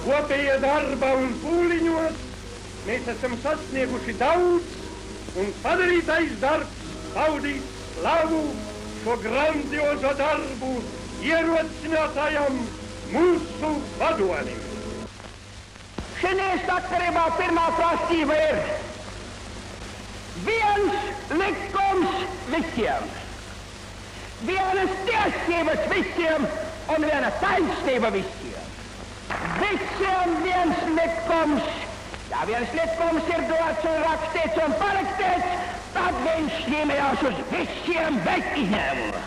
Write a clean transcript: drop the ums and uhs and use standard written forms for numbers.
kopējā darba un pūliņos mēs esam sasnieguši daudz, un padarītais darbs baudīs slavu šo grandiozo darbu ierosinātājam mūsu vadonim. Šajā sakarībā pirmā prasība ir viens likums visiem, vienas tiesības visiem un viena taisnība visiem. Visiem viens likums. Ja viens likums ir dots un rakstīts un parakstīts, tad viņš ņemjās uz visiem bez izņēmuma.